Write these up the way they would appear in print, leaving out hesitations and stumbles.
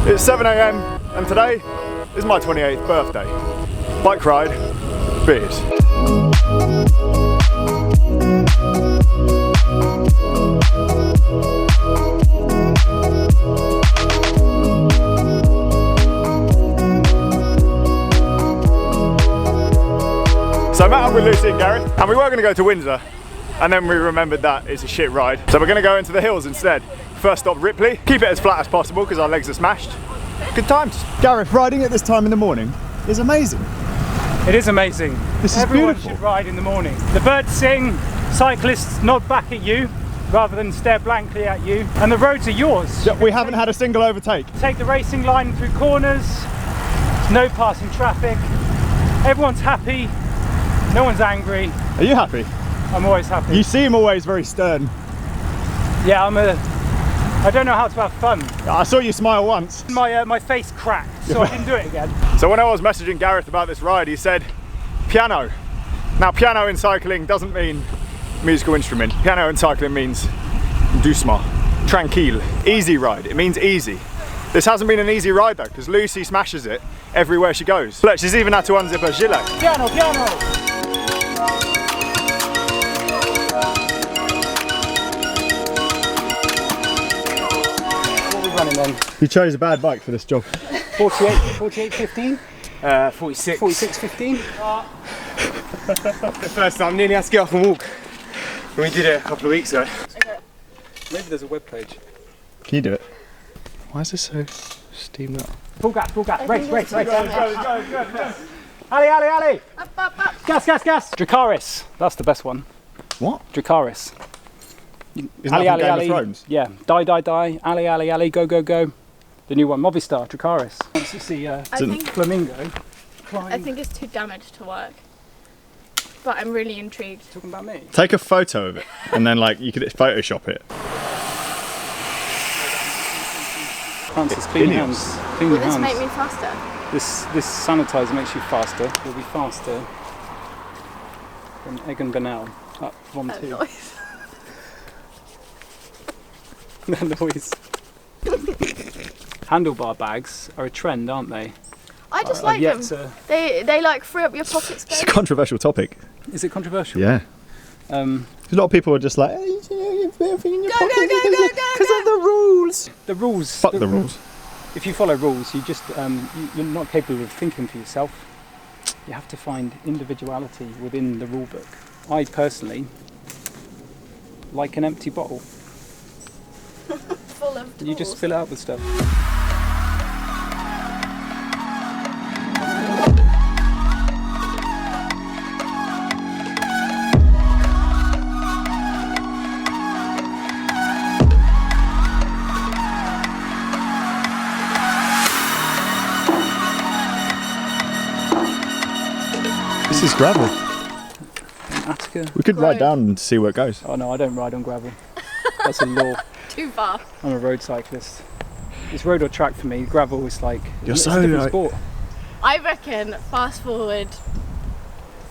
It's 7 AM and today is my 28th birthday. Bike ride, beers. So I met up with Lucy and Gareth, and we were going to go to Windsor, and then we remembered that it's a shit ride. So we're going to go into the hills instead. First stop Ripley, keep it as flat as possible because our legs are smashed. Good times. Gareth, riding at this time in the morning is amazing. It is amazing. This is Everyone beautiful. should ride in the morning. The birds sing, cyclists nod back at you rather than stare blankly at you, and the roads are yours. We haven't had a single overtake. Take the racing line through corners, no passing traffic, everyone's happy, no one's angry. Are you happy? I'm always happy. You seem always very stern. Yeah, I don't know how to have fun. I saw you smile once. My face cracked, so I didn't do it again. So when I was messaging Gareth about this ride, he said, piano. Now piano in cycling doesn't mean musical instrument. Piano in cycling means doucement, tranquille, easy ride. It means easy. This hasn't been an easy ride though, because Lucy smashes it everywhere she goes. Look, she's even had to unzip her gilet. Piano, piano! Running then. You chose a bad bike for this job. 48.15? 46. 46.15? The first time, nearly had to get off and walk. We did it a couple of weeks ago. Okay. Maybe there's a web page. Can you do it? Why is this so steamed up? Full gas, race. Go. Ali! Up, up. Gas! Dracaris, that's the best one. What? Dracaris. Isn't that from Game of Thrones? Yeah, die, Ali, go. The new one, Movistar, Dracaris. Once you see Flamingo climb. I think it's too damaged to work. But I'm really intrigued. Talking about me? Take a photo of it and then like you could Photoshop it. Francis, clean your hands. Clean Will your this hands. make me faster? This sanitizer makes you faster. You'll be faster than Egan Bernal. Up, 1, 2. Noise. The noise. Handlebar bags are a trend, aren't they? I just like them. They like free up your pocket It's space. a controversial topic. Is it controversial? Yeah. A lot of people are just like, hey, you put everything in your pocket because of the rules. The rules. Fuck the rules. If you follow rules, you just you're not capable of thinking for yourself. You have to find individuality within the rule book. I personally like an empty bottle. Full of tools. You just fill it up with stuff. This is gravel. Attica. We could ride down and see where it goes. Oh no, I don't ride on gravel. That's a law. Too far. I'm a road cyclist. It's road or track for me. Gravel is like You're it's so a different like- sport. I reckon fast forward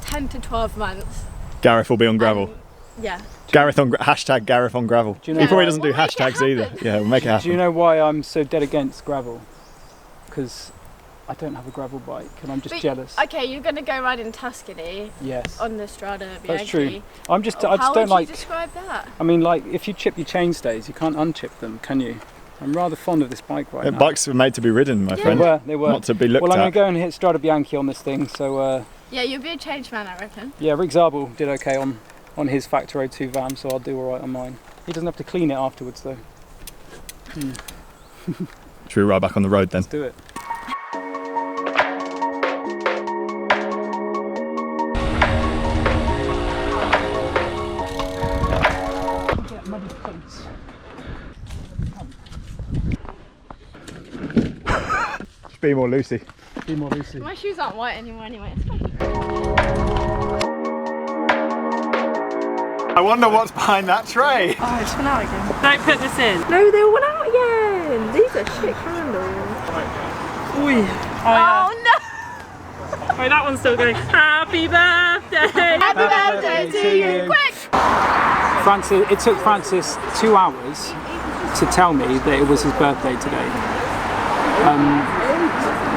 10 to 12 months. Gareth will be on gravel. Yeah. Gareth on hashtag Gareth on gravel. Do you know He probably why- doesn't do We'll make it hashtags either. happen. Yeah, we'll make it happen. Do you know why I'm so dead against gravel? Because I don't have a gravel bike and I'm just But- jealous. Okay, you're going to go ride in Tuscany Yes. on the Strada Bianchi. That's true. I just How don't would like. you describe that? I mean, like if you chip your chainstays, you can't unchip them, can you? I'm rather fond of this bike right now. Bikes were made to be ridden, my Yeah. friend. They were. Not to be looked Well, I'm going at. to go and hit Strada Bianchi on this thing. So Yeah, you'll be a changed man, I reckon. yeah, Rick Zabel did okay on his Factor 02 van, so I'll do all right on mine. He doesn't have to clean it afterwards though. Should we ride back on the road then? Let's do it. Get muddy pumps. Just be more Lucy. Be more Lucy. My shoes aren't white anymore anyway. I wonder what's behind that tray. Oh, it's went out again. Don't put this in. No, they all went out again. These are shit candles. Oi. Oh no! Wait, that one's still going. Happy birthday! Happy birthday to you! Quick! Francis, it took Francis 2 hours to tell me that it was his birthday today.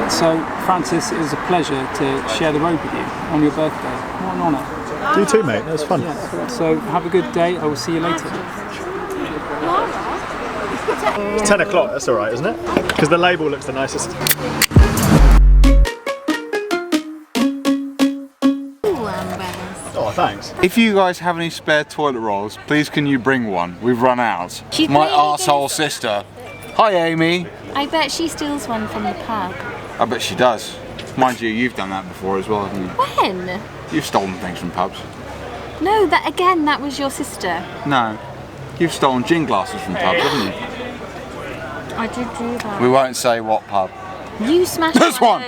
So, Francis, it was a pleasure to share the road with you on your birthday. What an honour. You too, mate. That was fun. Yeah. So, have a good day. I will see you later. It's 10 o'clock, that's alright, isn't it? Because the label looks the nicest. Oh, thanks. If you guys have any spare toilet rolls, please can you bring one? We've run out. She's My really arsehole sister. Hi, Amy. I bet she steals one from the pub. I bet she does. Mind you, you've done that before as well, haven't you? When? You've stolen things from pubs. No, that was your sister. No. You've stolen gin glasses from pubs, haven't you? I did do that. We won't say what pub. You smashed This one!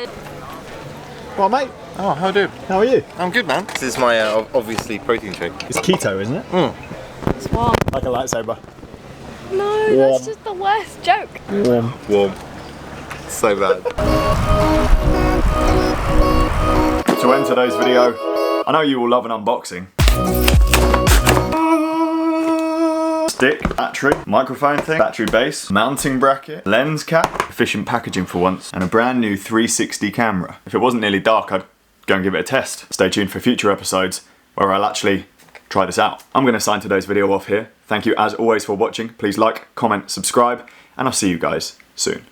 Well, mate, Oh, how do? how are you? I'm good, man. This is my obviously protein shake. It's keto, isn't it? It's warm. Like a lightsaber. No, that's just the worst joke. Warm. So bad. To end today's video, I know you all love an unboxing. Stick, battery, microphone thing, battery base, mounting bracket, lens cap, efficient packaging for once, and a brand new 360 camera. If it wasn't nearly dark, I'd go and give it a test. Stay tuned for future episodes where I'll actually try this out. I'm going to sign today's video off here. Thank you as always for watching. Please like, comment, subscribe, and I'll see you guys soon.